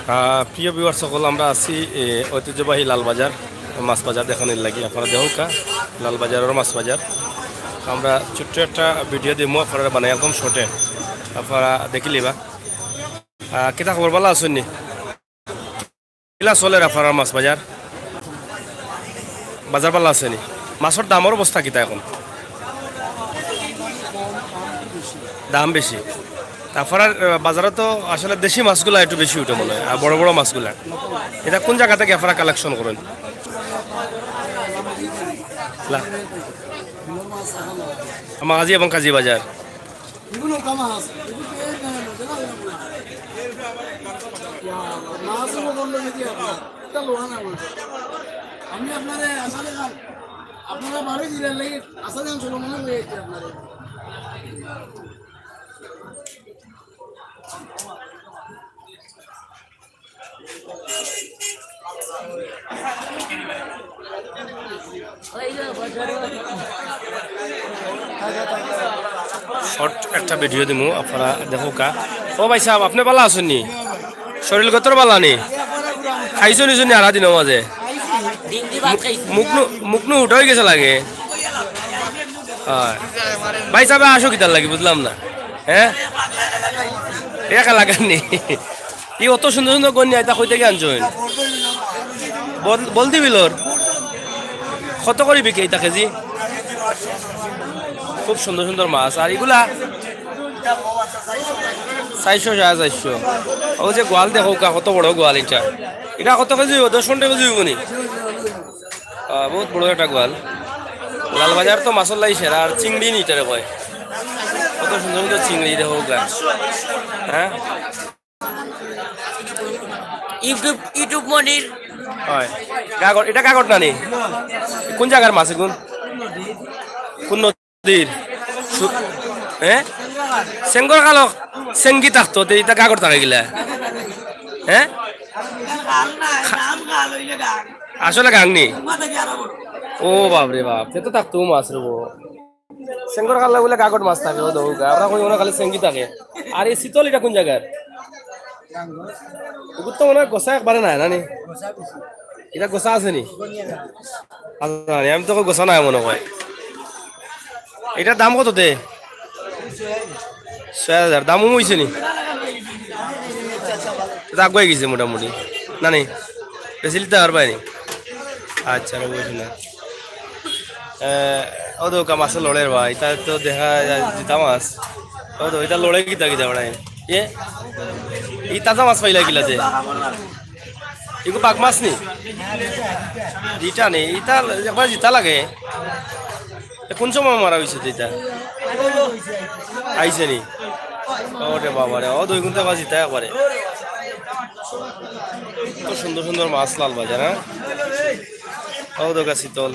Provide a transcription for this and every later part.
প্রিয় ভিউয়ার সকল আমরা আছি ঐতিহ্যবাহী লালবাজার মাছ বাজার দেখানোর লাগি আপনারা দেখুন কা লালবাজারের মাছ বাজার আমরা ছোট্ট একটা ভিডিও দিব আপনারা বানাই একদম শর্টে আপনারা দেখিলিবা কিতা খবর ভালো আছেন নি কিলা চলে আপনার মাছ বাজার বাজার ভালো আছে নি মাছের দামের অবস্থা কিতা এখন দাম বেশি তারপর বাজারে তো আসলে দেশি মাছগুলা একটু বেশি উঠে মনে হয় আর বড় বড় মাছগুলা এটা কোন জায়গা থেকে আপনারা কালেকশন করেন মাঝি এবং কাজী বাজার আমি আপনারা বাড়ি দিলেন লাগে আসা যান চলো মনে হয়ে আপনারা শর্ট একটা ভিডিও দিব আপনারা দেখো কা ও ভাই সাহেব আপনি ভালো আছেন নি শরীরগত ভালো নি খাইছো নিছো নি আধা দিনের মাঝে মুখনু উঠে গেছে লাগে হয় ভাই সাহেব আসো কিতার লাগে বুঝলাম না হ্যাঁ একা লাগাননি ই অত সুন্দর সুন্দর গন্যা এটা কই থেকে আনছেন বলদি বিলর কত করে বিকে এটা কেজি খুব সুন্দর সুন্দর মাছ আর এগুলা 400 ও যে গোয়াল দেখো কত বড় গোয়াল এটা এটা কত কেজি হইব 10 কেজি হইব নি বহুত বড় একটা গোয়াল লালবাজার তো মাছর লাই সেরা আর চিংড়ি নি এটারে কয় কত সুন্দর সুন্দর চিংড়ি দেখো গা হ্যাঁ ইউটিউব মনির হয় কাগজ এটা কাগজ নানি কোন জায়গার মাছ কোন কোন নদীর হ্যাঁ সেঙ্গর কালো সেঙ্গি থাকতো এটা কাগজ থাকে গিলা হ্যাঁ আসলে গাংনি ও বাপরে বাপ সে তো থাকতো মাছ রবো সেঙ্গর কালো বলে কাগজ মাছ থাকে ও দৌড়া আমরা কই খালি সেঙ্গি থাকে আর এই শীতল এটা কোন জায়গার ওগুলো তো মনে হয় গোসা একবারে নাই নানি এটা গোসা আছে নি আমি তো গোসা নাই মনে হয় এটার দাম কত দে 6000 দামও হয়েছে নি আগুয়ে গেছে মোটামুটি না নি বেশি লিতে পারবাই নি আচ্ছা বুঝি না ও তো মাছের লড়ের ভাই এটা তো দেখা যায় জিতা মাছ ও তো এটা লড়ে কিতা কিতা বাড়াই এ এই তাজা মাছ পাইলা গিলাতে এগুলো বাঘ মাছ নি জিটা নেই ইটা একবার জিতা লাগে কোন সময় মারা হয়েছে এটা আইছে নি ওরে বাবা রে ও 2 ঘন্টা বাজি জিতা একবারে কত সুন্দর সুন্দর মাছ লালবাজার হ্যাঁ ও দোকা শীতল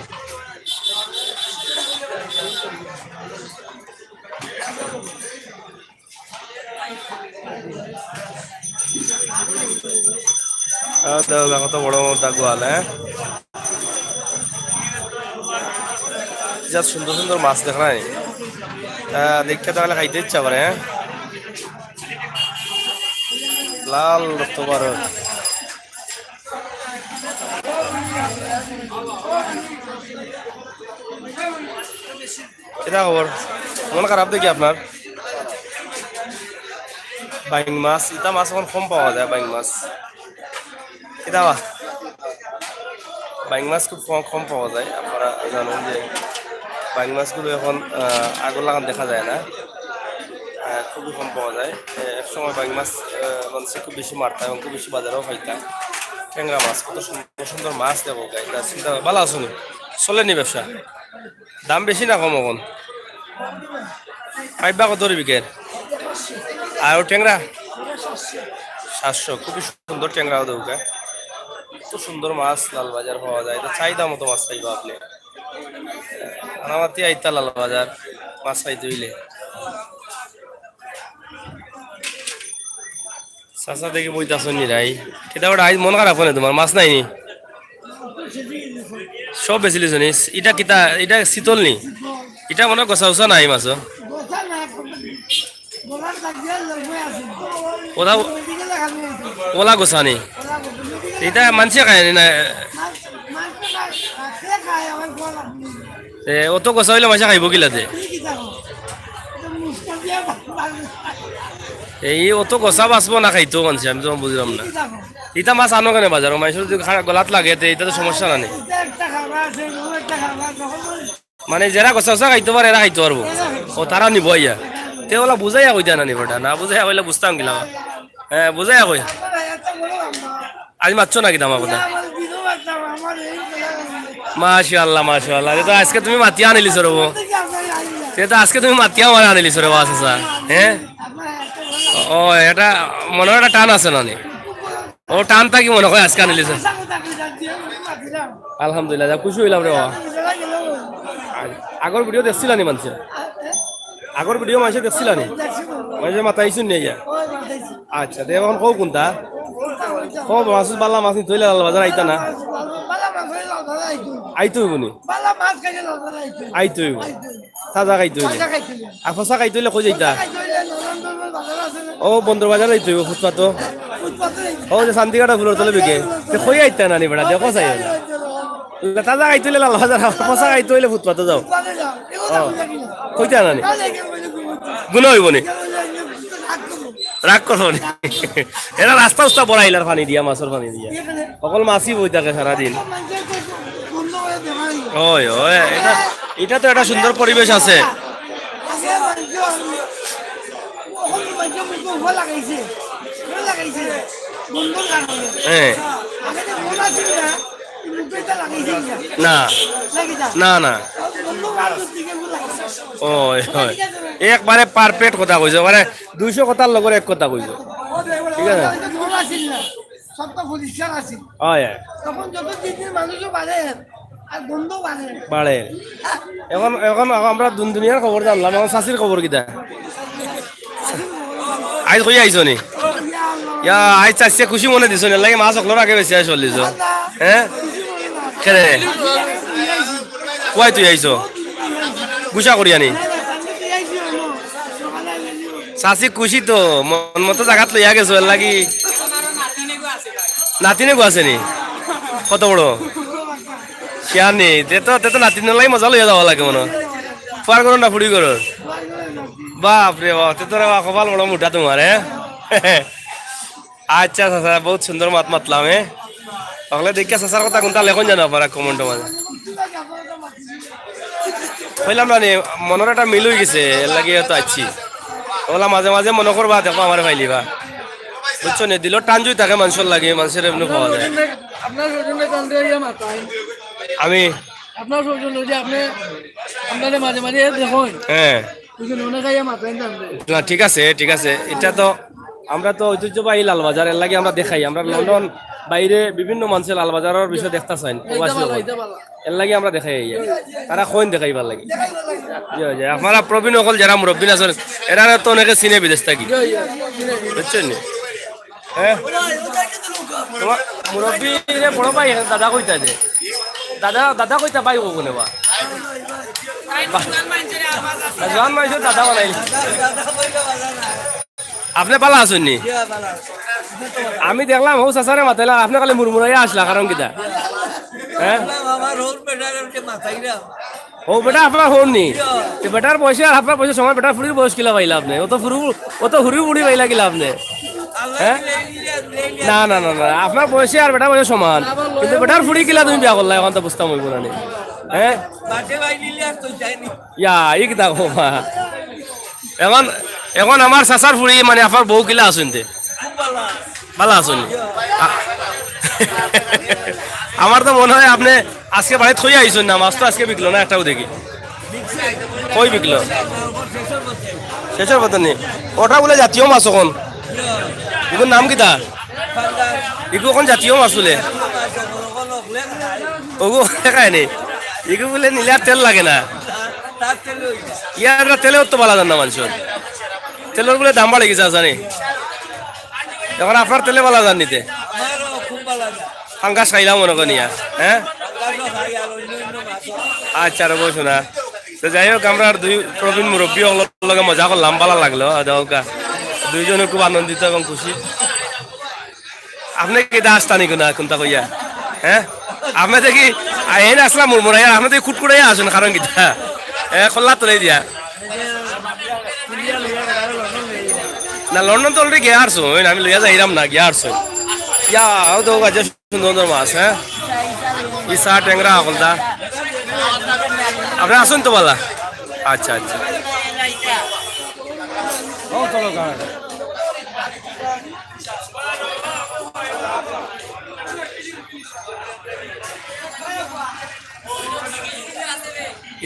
কত বড় গোয়াল হ্যাঁ যা সুন্দর সুন্দর মাছ দেখা নাই দেখতে তাহলে খাইতে ইচ্ছা করে হ্যাঁ লাল তোমার এটা খবর মন খারাপ দেখি আপনার বাইং মাছ এটা মাছ এখন কম পাওয়া যায় বাইং মাছ এটা বাইং মাছ খুব কম পাওয়া যায় আপনারা জানেন যে বাইং মাছগুলো এখন আগর লাগান দেখা যায় না খুবই কম পাওয়া যায় এক সময় বাইং মাছ মানুষে খুব বেশি মারতা এবং খুব বেশি বাজারেও খাইতা ট্যাংরা মাছ কত সুন্দর সুন্দর মাছ দেবো গাইটা চিন্তা ভালো আছো নি চলেনি ব্যবসা দাম বেশি না কম এখন পাইবা কত বিকের আর ট্যাংরা 700 খুবই সুন্দর ট্যাংরাও দেবো গা কত সুন্দর মাছ লালবাজার পাওয়া যায় এটা চাহিদা মতো মাছ পাইবা আপনি রাঙামাটি আইতা লালবাজার মাছ পাইতে হইলে চাচা দেখে বইতাছ নি রাই এটা ওটা মন খারাপ হয় তোমার মাছ নাই নি সব বেচিলি শুনিস এটা কিতা এটা শীতল নি এটা মনে গছা উচা নাই মাছ কোথাও ওলা গোসানি এটা মানছে খায় না অত গোসা হইলে মাসে খাইব কিলাতে এই অত গোসা বাঁচবো না খাইতো মানছে আমি তো বুঝলাম না ইটা মাছ আনো কেন বাজার মাইসের যদি গলাত লাগে তো এটা তো সমস্যা না নেই মানে যারা গোসা গোসা খাইতে পারে এরা খাইতে পারবো ও তারা নিব ইয়া তে ওলা বুঝাইয়া কইতা না নিবটা না বুঝাইয়া কইলে বুঝতাম কিলা হ্যাঁ বুঝাইয়া কই আজ মারছো নাকি দামা কথা মাশাআল্লাহ মাশাআল্লাহ এটা আজকে তুমি মাতিয়া আনিলিছ রব এটা আজকে তুমি মাতিয়া আমার আনিলিছ রব আচ্ছা হ্যাঁ ও এটা মনে একটা টান আছে না ও টানটা কি মনে হয় আজকে আনিলিছ আলহামদুলিল্লাহ যা খুশি হইলাম রে আগর ভিডিও দেখছিলা নি মানুষ আগর ভিডিও মানুষ দেখছিলা নি মানুষ মাথা আইসুন নিয়ে যা আচ্ছা দে এখন কৌ কোনটা কৌ মাছ বাল্লা মাছ তৈলে লাল বাজার আইতা না আইতো হইবনি আইতো হইব তাজা খাইতো হইলে আর ফসা খাইতো হইলে কই যাইতা ও বন্দর বাজার আইতো হইব ফুটপাতো ও যে শান্তিঘাটা ফুলের তলে বিকে কই আইতা নানি বেড়া দেখো চাই তাজা খাইতো হইলে লাল বাজার ফসা খাইতো হইলে ফুটপাতো যাও কইতা নানি গুণ হইবনি রাগ করো এরা রাস্তা উস্তা বড়াইলার পানি দিয়া মাছের পানি দিয়া অকল মাছই বই থাকে সারাদিন ওই ওই এটা তো একটা সুন্দর পরিবেশ আছে না না না ওই হয় একবারে পারফেক্ট কথা কইছো মানে 200 কথার লগর এক কথা কইছো ঠিক আছে বাড়ে এখন এখন আমরা দুনিয়ার খবর জানলাম এখন চাষির খবর কিটা আজ কই আইছো নি ইয়া আজ চাষিয়ে খুশি মনে দিছো না লাগে মাছ অকলোর আগে বেশি চল্লিছ হ্যাঁ কেনে কুয়াই তুই আইছো গুছা করি আনি চাষি খুশি তো মন মতো জায়গাত লইয়া গেছো এর লাগি নাতিনে গো আছে নি কত বড় শিয়ার নি তে তো নাতিনের লাগি মজা লইয়া যাওয়া লাগে মনে পার করো না ফুড়ি করো বাপ রে বাপ তে তোরা কপাল বড় মোটা তোমার আচ্ছা চাচা বহুত সুন্দর মাত মাতলাম তাহলে দেখিয়া চাচার কথা কোনটা লেখন জানো পারা কমেন্টের মাঝে কইলাম না মনের একটা মিল হয়ে গেছে এর লাগে তো আছি ওলা মাঝে মাঝে মনে করবা দেখো আমার ফাইলিবা বুঝছো নি দিল টান জুই থাকে মানুষের লাগে মানুষের এমনি খাওয়া যায় আমি আপনার সৌজন্য যে আপনি আপনাদের মাঝে মাঝে দেখুন হ্যাঁ না ঠিক আছে ঠিক আছে এটা তো আমরা তো ঐতিহ্যবাহী লালবাজার এর লাগে আমরা দেখাই আমরা লন্ডন বাইরে বিভিন্ন মানুষের লালবাজারের বিষয় দেখতে চাই এর লাগে আমরা দেখাই তারা কইন দেখাইবার লাগে আপনারা প্রবীণ সকল যারা মুরব্বী আছেন এরা তো অনেকে চিনে বিদেশ থাকি বুঝছেন নি হ্যাঁ তোমার মুরব্বী বড় ভাই দাদা কইতা যে দাদা কইতা ভাই কোনে বা জান মাইছে দাদা বানাইল আপনি পালা আছেন নি আমি দেখলাম হৌ চাচারে মাতাইলা আপনি কালে মুরমুরাইয়া আসলা কারণ কিতা হ্যাঁ ও বেটা আপনার হন নি বেটার পয়সা আর আপনার পয়সা সময় বেটার ফুড়ির বয়স কিলা পাইলা আপনি অত হুড়ি মুড়ি পাইলা কিলা আপনি হ্যাঁ না না না না আপনার বয়সে আর বেটার বয়স সমান কিন্তু বেটার ফুড়ি কিলা তুমি বিয়া করলা এখন তো বুঝতাম হইব না হ্যাঁ ইয়া ই কিতা কমা এখন এখন আমার চাচার ফুড়ি মানে আপনার বউ কিলা আছেন তে ভালো আছেন আমার তো মনে হয় আপনি আজকে বাড়িতে থই আইছেন না মাছ তো আজকে বিকলো না একটাও দেখি কই বিকলো শেষের কথা নেই ওটা বলে জাতীয় মাছ এখন এগুলোর নাম কিতা এগুলো এখন জাতীয় মাছ বলে ওগো দেখায় নি এগুলো বলে নিলে আর তেল লাগে না ইয়ার তেলেও তো বলা যান না মানুষের তেলের বলে দাম বাড়ে গেছে জানি এখন আপনার তেলে বলা যান নিতে ফাঙ্গাস খাইলাম মনে করিয়া হ্যাঁ আচ্ছা রব শোনা তো যাই হোক আমরা দুই প্রবীণ মুরব্বী লগে মজা করলাম ভালো লাগলো দুইজনে খুব আনন্দিত এবং খুশি আপনি কেটা আসতানি কোনা কোনটা কইয়া হ্যাঁ আপনি দেখি আইন আসলাম মুরমুরাইয়া আপনি দেখি কুটকুটাইয়া আসুন কারণ কিতা খোলা তোলাই দিয়া না লন্ডন তো অলরেডি গিয়ে আসছো আমি লইয়া যাইরাম না গিয়া আসছো ইয়া তো গাছ সুন্দর সুন্দর মাছ হ্যাঁ ইসা ট্যাংরা আকলদা আপনি আসুন তো বলা আচ্ছা আচ্ছা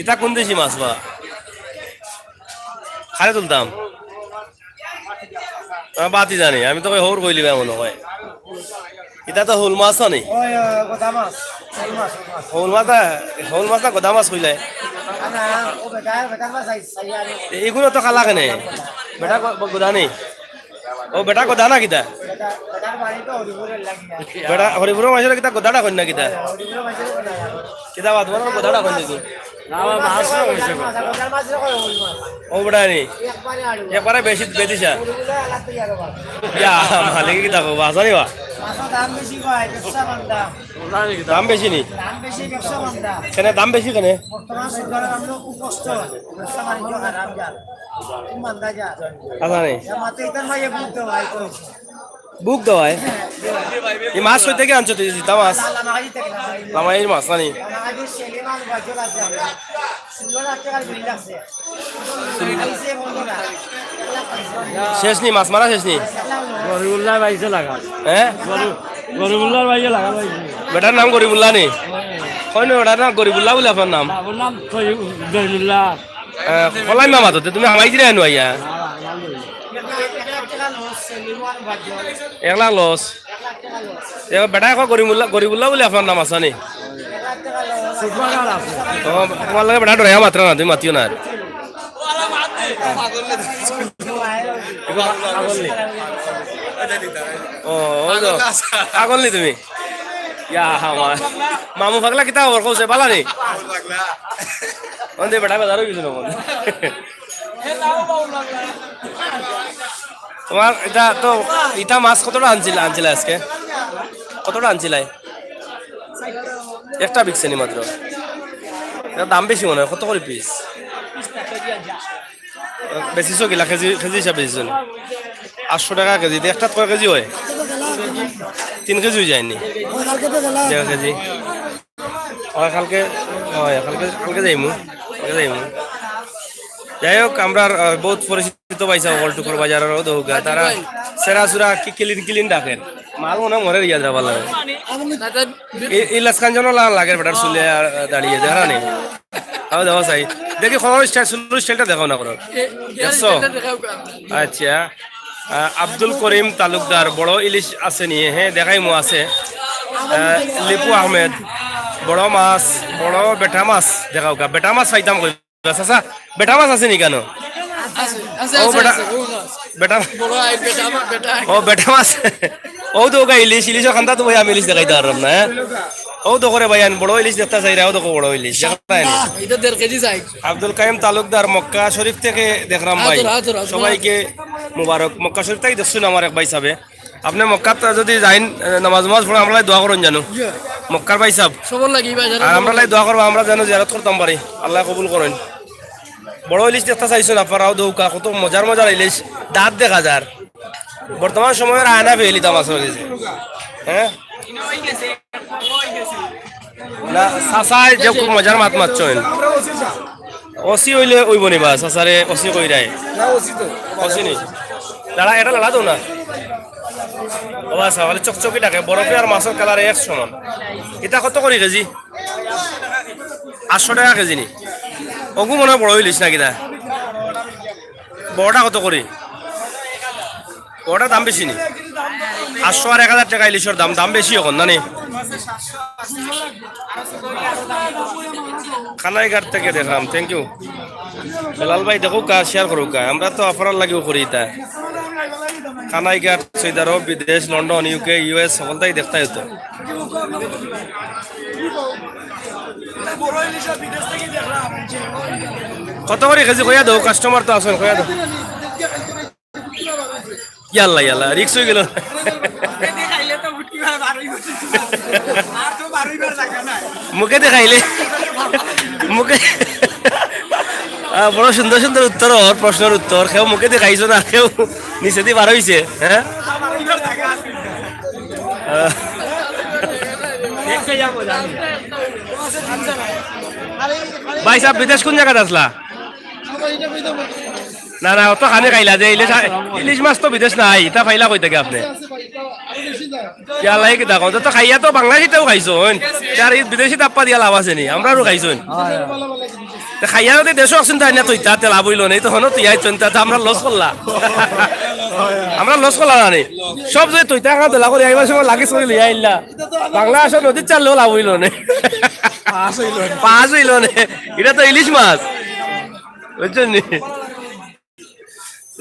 ইতা কোন দেশি মাছ বা খারে তুলতাম বাতি জানি আমি তো হৌর কইলি মনে হয় ইতা তো হুল মাছ নেই হুল মাছ না গদা মাছ কইলে এইগুলো তো খালা কেনে বেটা গোদা নেই ও বেটা গোদা না কিতা বেটা হরিপুরের মাছের কিতা গোদাটা কই না কিতা কিতা বাদ তোমার গোদাটা কই নাকি ও বেটা নেই একবারে বেশি বেদিছা ইয়া মালিক কিতা কো বাজানি বা দাম বেশি নি কেনে দাম বেশি কেনে আচ্ছা নেই বুক দেওয়ায় এই মাছ কই থেকে আনছো তুই জিতা মাছ লামাইয়ের মাছ নানি শেষ নি মাছ মারা শেষ নি গরিবুল্লাহ বাইছে লাগা হ্যাঁ গরিবুল্লাহ বাইছে লাগা বেটার নাম গরিবুল্লাহ নি হয় না বেটার নাম গরিবুল্লাহ বলে আপনার নাম বাবুর নাম জহিরুল্লাহ ফলাই মামা তো তুমি হামাই দিলে আনো আইয়া 1 লাখ লস বেটা এখন গরিবুল্লাহ বলে আপনার নাম আছে নি তোমার লাগে বেটা ডরাইয়া মাত্রা না তুমি মাতিও না আর ও আগল নি তুমি ইয়া আমার মামু পাগলা কিতা খবর কইছে বালা নি ওন্দে বেটা বাজার হই গেছিল তোমার এটা তো ইটা মাছ কতটা আনছিলা আজকে কতটা আনছিলাই একটা বিকছে নি মাত্র দাম বেশি মনে হয় কত করে পিস বেশিছো কিলা কেজি কেজি হিসাবে বেশিছো 800 টাকা কেজি একটা কয় কেজি হয় 3 কেজি হয়ে যায়নি 1.5 কেজি হয় কালকে কালকে যাইমু যাই হোক আমরা বহুত পরিচিত পাইছা ওয়ালটুকুর বাজারের দৌগা তারা সেরা সুরা কিলিন ডাকেন মাল মনে মরে ইয়া যাবার লাগে এই লাসখান জন লাগে বেটার চুলে দাঁড়িয়ে দেখা নেই তাও দেখো চাই দেখি খবর স্টাইলটা দেখো না করো দেখছো আচ্ছা আব্দুল করিম তালুকদার বড় ইলিশ আছে নিয়ে হ্যাঁ দেখাই মো আছে লিপু আহমেদ বড় মাছ বড় বেটা মাছ দেখাও বেটা মাছ পাইতাম কই আচ্ছা বেটা মাছ আছে নি কেন ও বেটা মাছ ও তো ইলিশ খান্তা তো ভাই আমি ইলিশ দেখাইতে পারলাম না ও তো করে ভাই বড় ইলিশ দেখতে চাই ও তো বড় ইলিশ আব্দুল কাইম তালুকদার মক্কা শরীফ থেকে দেখলাম ভাই সবাইকে মুবারক মক্কা শরীফ থেকে দেখছুন আমার এক ভাই সাহেব আপনি মক্কাত যদি যাইন নামাজ পড়ে আমরা দোয়া করুন জানো মক্কার ভাই সাহেব আর আমরা দোয়া করবো আমরা যেন জিয়ারত করতাম পারি আল্লাহ কবুল করেন বড় ইলিশ দেখতে চাইছেন আপনারাও দৌকা কত মজার ইলিশ দাঁত দেখা যার বর্তমান সময়ের আয়না ফেলি দাম আছে হ্যাঁ না চাচাই যে খুব মজার মাত মারছেন অসি হইলে ওইব নিবা চাচারে অসি কই রায় অসি নি দাঁড়া এটা লালা তো না ও আচ্ছা বলে চকচকি ডাকে বরফে আর মাছের কালারে এক সমান এটা কত করি কেজি 800 টাকা কেজি নি অগু মনে বড় ইলিশ না কিনা বড়টা কত করি বড়টা দাম বেশি নি 800 আর 1000 টাকা ইলিশের দাম বেশি এখন না নি খানাইঘাট থেকে দেখলাম থ্যাংক ইউ বেলাল ভাই দেখো কা শেয়ার করো কা আমরা তো অফার লাগিও করি তা খানাইঘাট সৌদি আরব বিদেশ লন্ডন ইউকে ইউএস সকলটাই দেখতে হতো কত করে কেজি কইয়া দাও কাস্টমার তো আসেন কইয়া দাও ইয়াল্লা রিক্স হয়ে গেল মুখে দেখাইলে মুখে বড় সুন্দর সুন্দর উত্তর ওর প্রশ্নের উত্তর কেউ মুখে দেখাইছো না কেউ নিচে দিয়ে বার হইছে হ্যাঁ ভাই সাহেব বিদেশ কোন জায়গাতে আসলা না না অত খানে খাইলা যে ইলিশ ইলিশ মাছ তো বিদেশ নাই এটা ফাইলা কই থাকে আপনি ইয়ালাই কিতা কও তো খাইয়া তো বাংলাদেশিতেও খাইছো আর এই বিদেশি তাপ্পা দিয়া লাভ আছে নি আমরাও খাইছো খাইয়া যদি দেশও আছেন তাই না তো ইতা লাভ হইল নেই তো হনো তুই আইছেন তা আমরা লস করলা আমরা লস করলা না সব যদি তুই টাকা দিলা করে আইবার সময় লাগেজ করে লিয়া আইলা বাংলা আসো নদীর চাললেও লাভ হইল নে পাঁচ হইল নে এটা তো ইলিশ মাছ বুঝছেন নি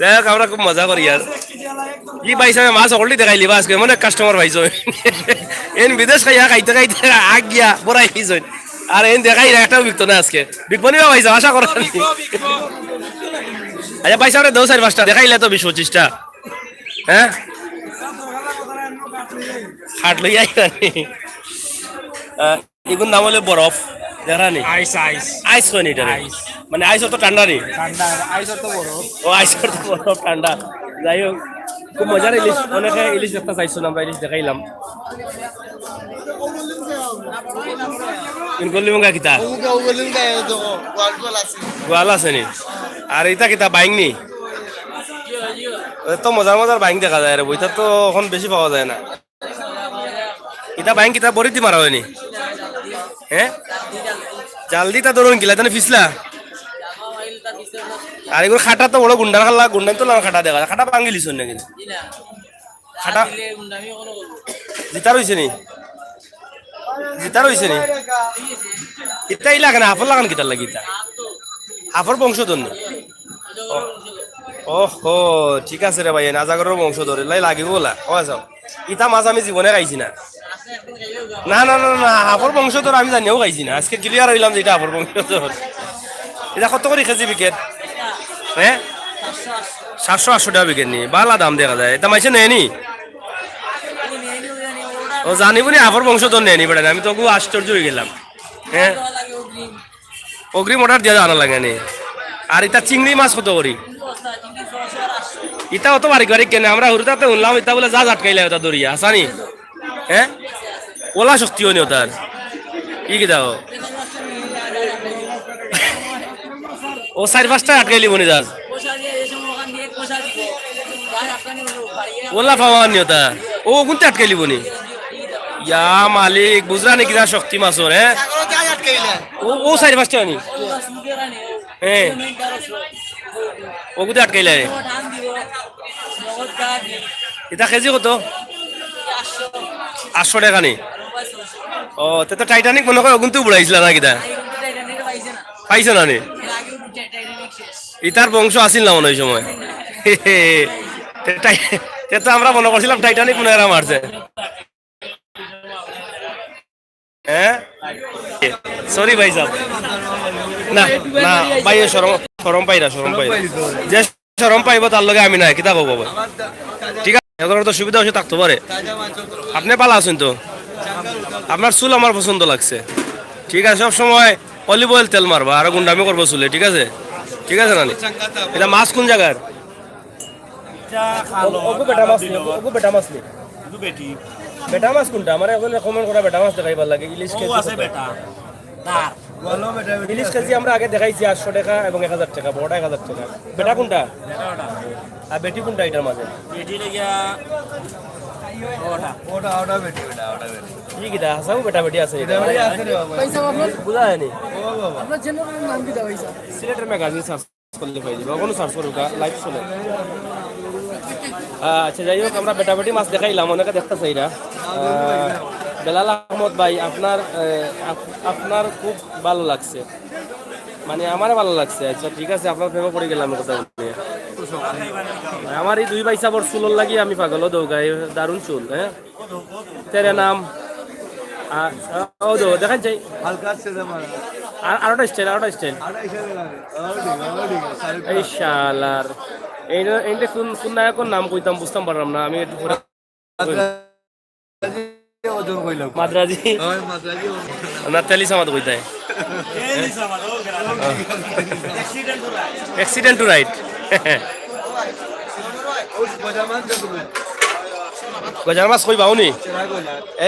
যাই হোক আমরা খুব মজা করি আর কি পাইছে মাছ অলরেডি দেখাইলি আজকে মানে কাস্টমার পাইছো এন বিদেশ খাইয়া খাইতে খাইতে আগ গিয়া বড়াই খাইছো আর এন দেখাই না একটাও বিকতো না আজকে বিকবনি বা পাইছো আশা করা আচ্ছা পাইছা আমরা 2-4-5টা দেখাইলে তো 20-25টা হ্যাঁ হাট লই আই এগুন নাম হলো বরফ দেখা নি আইস আইস আইস কোন এটা মানে আইস তো ঠান্ডা নি ঠান্ডা আইস তো বড় ও আইস তো বরফ ঠান্ডা যাই হোক খুব মজার ইলিশ অনেকে ইলিশ দেখতে চাইছো আমরা ইলিশ দেখাইলাম ইনকলিমঙ্গা কিতা গোয়াল আছে নি আর এটা কিতা বাইং নি তো মজার মজার বাইং দেখা যায় রে বইটা তো এখন বেশি পাওয়া যায় না এটা বাইং কিতা বড়ি দি মারা হয়নি হ্যাঁ জাল দি তা ধরুন গিলা তানে ফিসলা আর এগুলো খাটা তো বড় গুন্ডার খাল্লা গুন্ডাই তো খাটা দেখা খাটা ভাঙ্গি লিছ নাকি খাটা জিতার হইছে নি জিতার হইছে নি ইতাই লাগে না হাফর লাগান কিতার লাগি ইতা হাফর বংশধর নি ওহো ঠিক আছে রে ভাই নাজাগরের বংশধর লাই লাগিব বলা ও যাও ইতা মাছ আমি জীবনে খাইছি না না না না না হাফর বংশধর আমি জানিও খাইছি না আজকে ক্লিয়ার হইলাম যে এটা হাফর বংশধর এটা কত করে কেজি বিকেট হ্যাঁ 700-800 টাকা বিকেট নি বালা দাম দেখা যায় এটা মাইছে নেয়নি ও জানিব নি হাফর বংশধর নেয়নি বেড়া আমি তো খুব আশ্চর্য হয়ে গেলাম হ্যাঁ অগ্রিম অর্ডার দিয়ে আনা লাগে নি আর এটা চিংড়ি মাছ কত করি ইটা অত বাড়ি বাড়ি কেনে আমরা হুরুতাতে উনলাম ইটা বলে যা আটকাইলে ওটা দরিয়া আসানি হ্যাঁ ওলা শক্তিও নি ওটার ই কি দাও ও 4-5টা আটকাইলি বনি যার ওলা পাওয়া নি ওটা ও কোনটা আটকাইলি বনি ইয়া মালিক বুঝলা নি কিনা শক্তি মাছর হ্যাঁ ও 4-5টা নি হ্যাঁ ও কোথায় আটকাইলে এটা কেজি কত 800 টাকা নি ও তো টাইটানিক মনে করে কিন্তু বুড়াইছিল না কিটা পাইছো না নি ইতার বংশ আসিল না মনে ওই সময় তো আমরা মনে করছিলাম টাইটানিক মনে এরা মারছে হ্যাঁ সরি ভাই সাহেব না না ভাই সরম পাইরা যে সরম পাইব তার লগে আমি নাই কিতাব হবো ঠিক আছে এখন তো সুবিধা হচ্ছে থাকতে পারে আপনি ভালো আছেন তো আপনার চুল আমার পছন্দ লাগছে ঠিক আছে সব সময় অলিভ অয়েল তেল মারবা আর গুন্ডামি করবো চুলে ঠিক আছে নানি এটা মাছ কোন জায়গার বেটা মাছ নি বেটা মাছ কোনটা আমার এখন কমেন্ট করা বেটা মাছ দেখাইবার লাগে ইলিশ ইলিশ কেজি আমরা আগে দেখাইছি 800 টাকা এবং 1000 টাকা বড়টা 1000 টাকা বেটা কোনটা আর বেটি কোনটা এটার মাঝে কি কিটা হাসাও বেটা বেটি আছে বুঝা হয়নি সিলেটের ম্যাগাজিন সার্চ করলে পাই যাবে কোনো সার্চ করুক লাইভ চলে আচ্ছা যাই হোক আমরা বেটা বেটি মাছ দেখাইলাম অনেকে দেখতে চাইরা বেলাল আহমদ ভাই আপনার খুব ভালো লাগছে মানে আমারও ভালো লাগছে আচ্ছা ঠিক আছে আপনার প্রেমে পড়ে গেলাম কথা নিয়ে আমার এই 2 পয়সা বড় চুলর লাগি আমি পাগল দৌগাই দারুণ চুল হ্যাঁ তেরে নাম ও দো দেখান চাই আরোটা স্টাইল এই শালার এইটা কোন নায়কের নাম কইতাম বুঝতাম পারলাম না আমি একটু মাদ্রাজি না তেলি সামাদ কইতাই অ্যাক্সিডেন্ট টু রাইট গজার মাছ কই বাউনি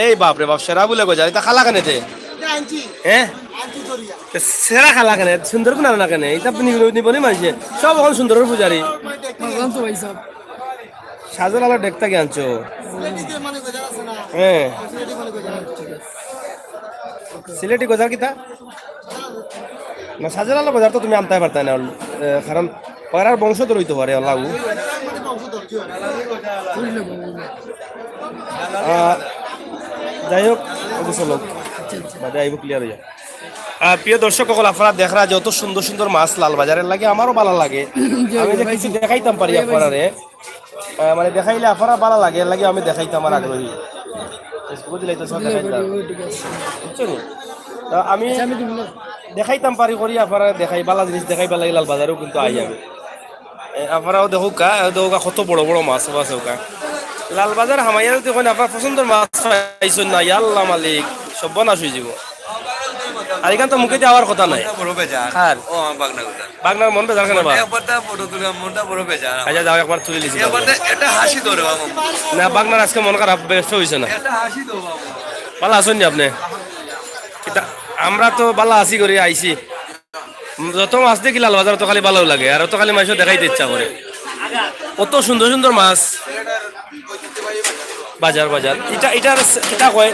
এই বাপ রে বাপ সেরা বলে গজার এটা খালা কেনেতে হ্যাঁ সেরা খালা কেনে সুন্দর কোন না কেনে এটা নিবনি মানছে সব এখন সুন্দরের পূজারি মানলাম তো ভাই সাহেব সাজল আলো দেখতে কি আনছো হ্যাঁ সিলেটি গজার কিতা না সাজল আলো গজার তো তুমি আনতে পারতা না কারণ পয়রার বংশ তো রইতে পারে লাগু যাই হোক চলো বাদে আইব ক্লিয়ার হয়ে যায় প্রিয় দর্শক সকল আপনারা দেখরা যত সুন্দর সুন্দর মাছ লালবাজারের লাগে আমারও ভালো লাগে আমি যে কিছু দেখাইতাম পারি আপনারে মানে দেখাইলে আপনারা ভালো লাগে এর লাগে আমি দেখাইতাম আমার আগ্রহী বুঝলাই তো সব দেখাইতাম বুঝছো নি তো আমি দেখাইতাম পারি করি আপনারা দেখাই ভালো জিনিস দেখাইবা লাগে লালবাজারেও কিন্তু আই যাবে আপনারাও দেখুকা কত বড় বড় মাছ আছে ওকা লালবাজার হামাইয়ার দেখুন আপনার পছন্দের মাছ পাইছেন না আল্লাহ মালিক সব বনাশ হয়ে যাব আর এখান তো মুখে যাওয়ার কথা নাই বাগনার মন বেজার কেন আচ্ছা যাও একবার তুলে লিছি না বাগনার আজকে মন খারাপ ব্যস্ত হয়েছে না ভালো আছেন নি আপনি আমরা তো ভালো আছি করে আইছি যত মাছ দেখি লালবাজার তো খালি ভালো লাগে আর তো খালি মাছ দেখাইতে ইচ্ছা করে কত সুন্দর সুন্দর মাছ বাজার বাজার এটা কয়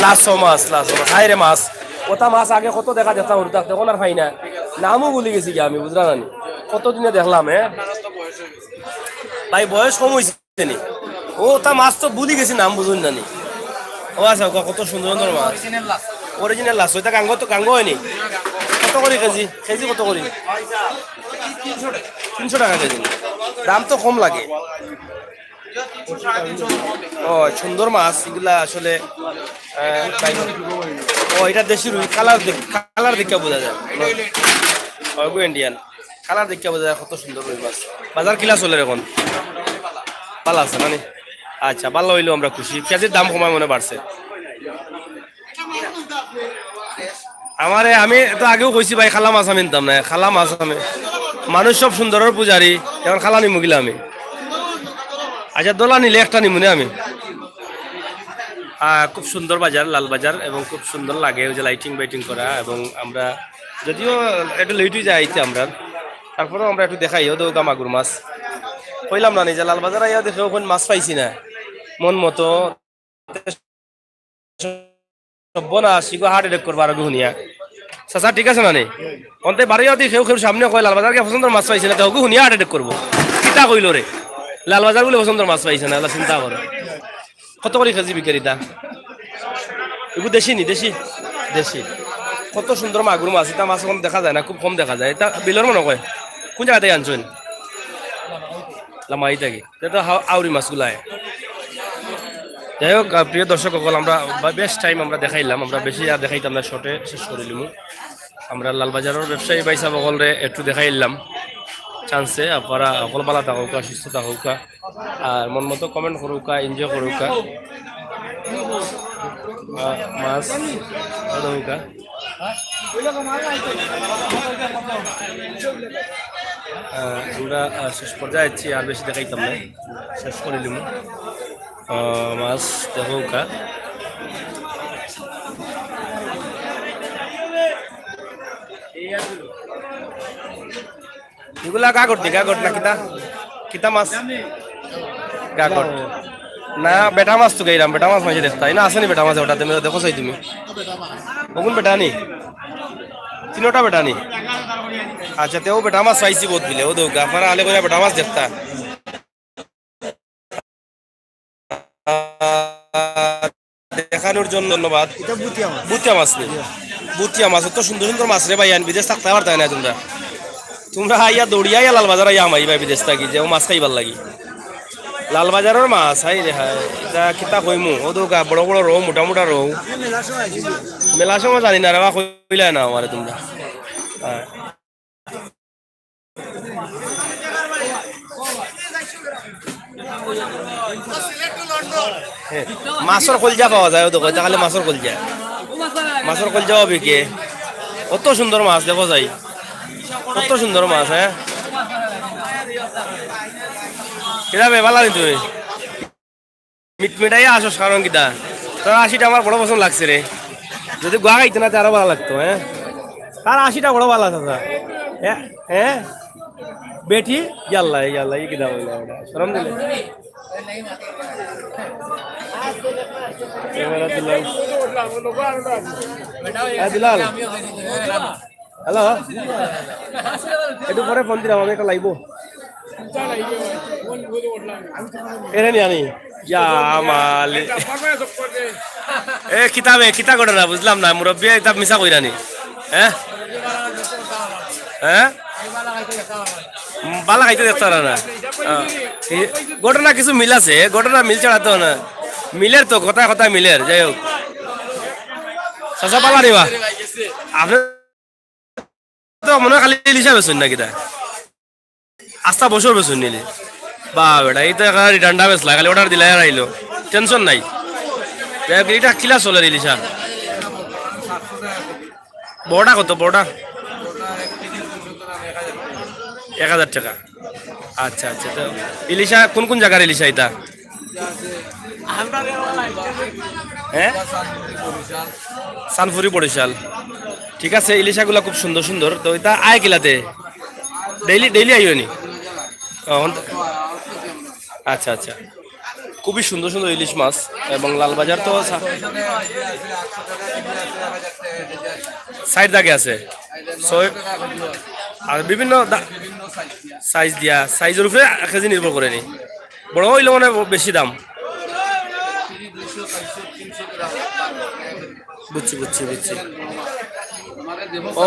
লাশ মাছ হাই রে মাছ ওটা মাছ আগে কত দেখা যেতাম তখন আর খাই না নামও ভুলে গেছি কি আমি বুঝলাম না কতদিনে দেখলাম ভাই বয়স কম হয়েছে নি ও তা মাছ তো ভুলে গেছি নাম বুঝুন না নি ও আচ্ছা কত সুন্দর সুন্দর মাছ অরিজিনাল লাশ ওইটা গাঙ্গ হয়নি কত করে কেজি কেজি কত করে 300 টাকা কেজি দাম তো কম লাগে ও সুন্দর মাছ এগুলা আসলে ও এটা দেশি রুই কালার দেখে বোঝা যায় ইন্ডিয়ান কালার দেখে বোঝা যায় কত সুন্দর রুই মাছ বাজার কিলা চলে এখন ভালো আছে মানে আচ্ছা ভালো হইলেও আমরা খুশি পেঁয়াজের দাম কমায় মনে বাড়ছে আমি তো আগেও কইছি ভাই খালা মাছ আমি নিতাম না খালা মাছ আমি মানুষ সব সুন্দরের পূজারি এখন খালা নিমু গিলা আমি আচ্ছা দোলা নিলে একটা নিমুনে আমি খুব সুন্দর বাজার লালবাজার এবং খুব সুন্দর লাগে ওই যে লাইটিং বাইটিং করা এবং আমরা যদিও একটু লেটই যাইতে আমরা তারপরেও আমরা একটু দেখাইও দৌকা মাগুর মাছ কইলাম না নিজে লালবাজার আইয়া দেখে ওখানে মাছ পাইছি না মন মতো না শিখো হার্ট অ্যাটাক করবো আর গুনিয়া চাচা ঠিক আছে না নি অন্তে বাড়িও দি খেউ খেউ সামনে কয় লালবাজার কে পছন্দের মাছ পাইছে না তো গুনিয়া হার্ট অ্যাটাক করবো কিতা কইল রে লালবাজার বলে পছন্দের মাছ পাইছে না এলা চিন্তা করে কত করে কেজি বিক্রেতা এগুলো দেশি নি দেশি দেশি কত সুন্দর মাগুর মাছ এটা মাছ এখন দেখা যায় না খুব কম দেখা যায় এটা বিলর মনে কয় কোন জায়গা থেকে আনছেন লামাই থেকে এটা আউরি মাছগুলা যাই হোক প্রিয় দর্শক সকল আমরা বেশ টাইম আমরা দেখাইলাম আমরা বেশি আর দেখাইতাম না শর্টে শেষ করিলাম আমরা লালবাজারের ব্যবসায়ী বাইসা বকলরে একটু দেখাইলাম চান্সে আপনারা অকল বালা থাকুকা সুস্থ থাকুকা আর মন মতো কমেন্ট করুকা এনজয় করুকা মাছ থাকুকা আমরা শেষ পর্যায়ে যাচ্ছি আর বেশি দেখাইতাম না শেষ করিলাম মাছ থাকুকা এগুলা কাগট না কিতা মাছ কাগট না বেটা মাছ তো গাইলাম বেটা মাছ মাঝে দেখতাই না আসেনি বেটা মাছ ওটা তুমি দেখো চাই তুমি ওগুন বেটা নি তিনোটা বেটা নি আচ্ছা তেও বেটা মাছ পাইছি বহুত দিলে ও দৌকা আপনারা আলে করে বেটা মাছ দেখতা দেখানোর জন্য ধন্যবাদ বুতিয়া মাছ নেই বুতিয়া মাছ তো সুন্দর সুন্দর মাছ রে ভাই বিদেশ থাকতে পারতে না তোমরা আইয়া দৌড়িয়া লালবাজার আইয়া আমাই ভাই বিদেশ থাকি যে মাছ খাইবার লাগি লালবাজারের মাছ হাই রে হাই এটা কিতা কইমু ও দৌকা বড় বড় রৌ মোটা মোটা রৌ মেলা সময় জানি না রে কইলা না আমারে তোমরা হ্যাঁ হ্যাঁ মাছের কলজা পাওয়া যায় তো কইতা খালি মাছের কলজা মাছের কলজাও বিকে কত সুন্দর মাছ দেখো যাই কত সুন্দর মাছ হ্যাঁ কিরা বে ভালো তুই মিঠাই আসো কারণ কিটা তোর 80টা আমার বড় পছন্দ লাগছে রে যদি গোয়া খাইতে না আরো ভালো লাগতো হ্যাঁ তার 80টা বড় ভালো আছে হ্যাঁ হ্যাঁ বেটি ইয়াল্লা ইয়াল্লা কি দাম হইলো এটা শরম দিলে ক্যামেরা দিলাম দিলাল হ্যালো একটু পরে ফোন দিলাম আমি একটা লাইব এরে নি আনি ইয়া মালি এ কিতাবে কিতা করে না বুঝলাম না মুরব্বী কিতাব মিছা কইরা নি হ্যাঁ হ্যাঁ বালা খাইতে দেখতে পারে না ঘটনা কিছু মিল আছে ঘটনা মিল ছাড়া তো না মিলের তো কথা কথা মিলের যাই হোক চাচা পালা নিবা আপনি তো মনে হয় খালি ইলিশা বেচুন না কিতা আস্তা বছর বেচুন নিলি বা বেটা এই তো রিটার্নটা বেচলা খালি অর্ডার দিলে আর আইলো টেনশন নাই এটা কিলা চলে ইলিশা বড়টা কত বড়টা 1000 টাকা আচ্ছা আচ্ছা তো ইলিশা কোন কোন জায়গার ইলিশা এটা হ্যাঁ সানফুরি বরিশাল ঠিক আছে ইলিশাগুলা খুব সুন্দর সুন্দর তো এটা আয় কিলাতে ডেইলি ডেইলি আইও নি আচ্ছা আচ্ছা খুবই সুন্দর সুন্দর ইলিশ মাছ এবং লালবাজার তো সাইড দাগে আছে আর বিভিন্ন সাইজ দিয়া সাইজের উপরে কেজি নির্ভর করে নি বড় হইলে মানে বেশি দাম বুঝছি বুঝছি বুঝছি ও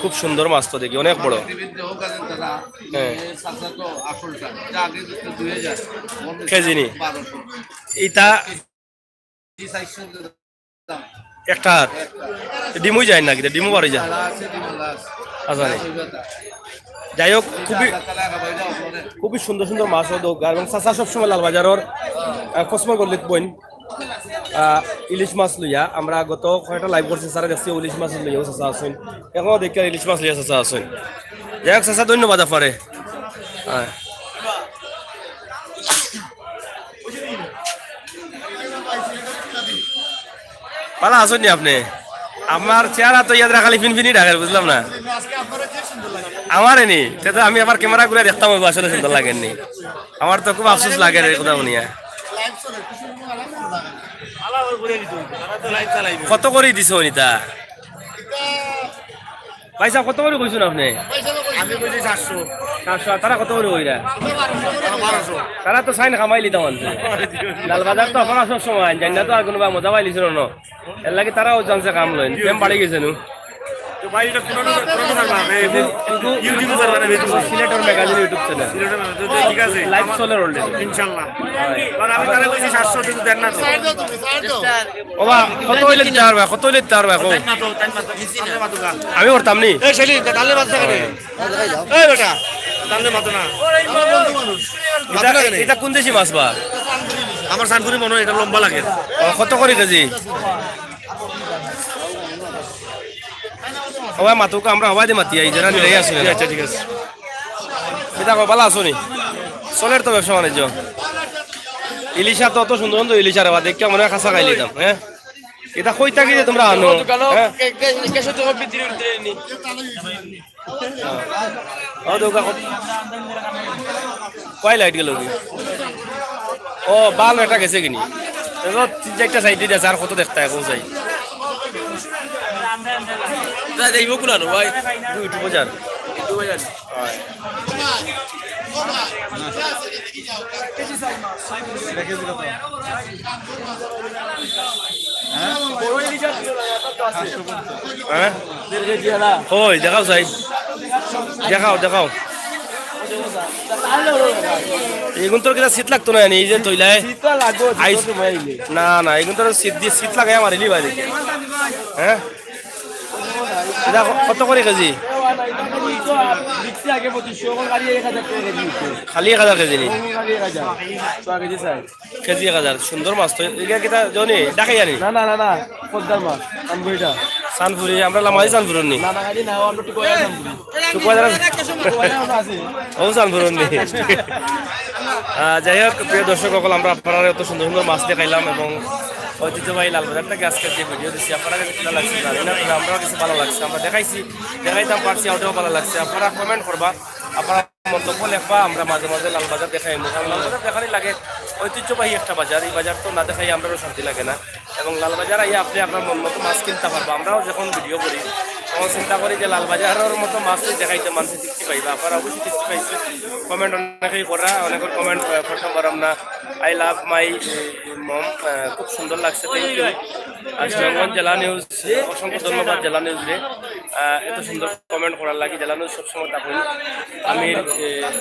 খুব সুন্দর মাছ তো দেখি অনেক বড় হ্যাঁ কেজি নি এইটা একটা ডিমু যায় নাকি ডিমু বাড়ি যায় আচ্ছা যাই হোক খুবই সুন্দর সুন্দর মাছ দৌকা এবং চাচা সবসময় লালবাজারের কসমোগল্লিত বইন ইলিশ মাছ লইয়া আমরা গত কয়েকটা লাইভ করছি স্যার দেখছি ইলিশ মাছ লইয়াও চাচা আছেন এখনও দেখি ইলিশ মাছ লইয়া চাচা আছেন যাই হোক চাচা ধন্যবাদ আপনারে হ্যাঁ ভালো আছেন নি আপনি আমার চেহারা তো ইয়াদ খালি ফিনফিনি ঢাকার বুঝলাম না আমার এনি তো আমি আবার ক্যামেরা করে দেখতাম আসলে সুন্দর লাগেননি আমার তো খুব আফসোস লাগে রে কথা শুনিয়া কত করে দিছ অনিতা পয়সা কত করে কইছেন আপনি আমি কইছি 700 700 তারা কত করে কইরা 1200 তারা তো সাইন কামাইলি তখন লালবাজার তো আপনারা সব সময় জানি না তো আর কোনো মজা পাইলিছিল না এর লাগে তারাও জানছে কাম লইন কেম বাড়ি গেছে নু তো ভাই এটা কোন ইউটিউব করবে না সিলেটের ম্যাগাজিন ইউটিউব চ্যানেল সিলেটের তো ঠিক আছে লাইভ চলে অলরেডি ইনশাআল্লাহ কারণ আমি তারে কইছি 700 কিন্তু দেন না তো ওবা কত হইলে দিতে পারবে কত হইলে দিতে পারবে আমি করতাম নি এই ছেলে ডালে মাছ দেখা রে এই বেটা ডালে মাছ না এটা কোন দেশি মাছ বা আমার সানপুরি মনে হয় এটা লম্বা লাগে কত করে কেজি হওয়া মাতুকে আমরা হওয়া দিয়ে মাতি এই যারা নিয়ে আসে আচ্ছা ঠিক আছে এটা ভালো আছো নি চলের তো ব্যবসা বাণিজ্য ইলিশা তো অত সুন্দর সুন্দর ইলিশা রে দেখে মনে হয় খাসা খাইলি দাম হ্যাঁ এটা কই থাকি যে তোমরা আনো কয় লাইট গেল ও বাল একটা গেছে কিনি একটা সাইড দিয়ে আছে আর কত দেখতে এখন চাই দেখব কুলানো ভাই ইউটিউব বাজার ওই দেখাও চাই দেখাও দেখাও এগুন তোর কিনা শীত লাগতো না এই যে তৈলায় না না এগুন তোর শীত দিয়ে শীত লাগাই মারিলি বাইরে হ্যাঁ এটা কত করে কেজি তো বিক্রি আগে 2500 এখন গাড়ি 1000 টাকা কেজি উঠছে খালি 1000 কেজি নি গাড়ি 1000 100 কেজি চাই কেজি 1000 সুন্দর মাছ তো এগুলা কিতা জনি ডাকাই জানি না না না না পদ্মার মাছ আমগুইটা সানপুরি আমরা লামাই সানপুরন নি না না গাড়ি না আমরা ঠিক করে আমগুই সুকবাজার আছে ও সানপুরন নি যাই হোক প্রিয় দর্শক সকল আমরা আপনারা এত সুন্দর সুন্দর মাছ দেখাইলাম এবং ঐতিহ্যবাহী লালবাজার থেকে আজকে যে ভিডিও দিচ্ছি আপনারা কাছে ভালো লাগছে জানি না তবে আমরাও কিছু ভালো লাগছে আমরা দেখাইতাম পারছি ওটাও ভালো লাগছে আপনারা কমেন্ট করবা আপনারা মন্তব্য লেখবা আমরা মাঝে মাঝে লালবাজার দেখাই কারণ লালবাজার দেখারই লাগে ঐতিহ্যবাহী একটা বাজার এই বাজার তো না দেখাই আমরাও শান্তি লাগে না এবং লালবাজার আইয়া আপনি আপনার মন মতো মাছ কিনতে পারবো আমরাও যখন ভিডিও করি তখন চিন্তা করি যে লালবাজারের মতো মাছ দেখাইতে মানুষ তৃপ্তি পাইবা আপনারা অবশ্যই তৃপ্তি পাইছে কমেন্ট অনেকেই করা অনেকের কমেন্ট করতে পারলাম না আই লাভ মাই মম খুব সুন্দর লাগছে থ্যাংক ইউ আর সুনামগঞ্জ জেলা নিউজ অসংখ্য ধন্যবাদ জেলা নিউজরে এত সুন্দর কমেন্ট করার লাগে জেলা নিউজ সবসময় থাকুন আমি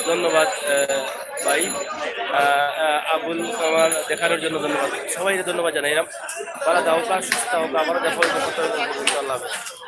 ধন্যবাদ ভাই আবুল আমার দেখানোর জন্য ধন্যবাদ সবাই ধন্যবাদ জানাইলাম ভালো হোক সুস্থ হোক আবারও দেখা হবে আল্লাহ হাফেজ।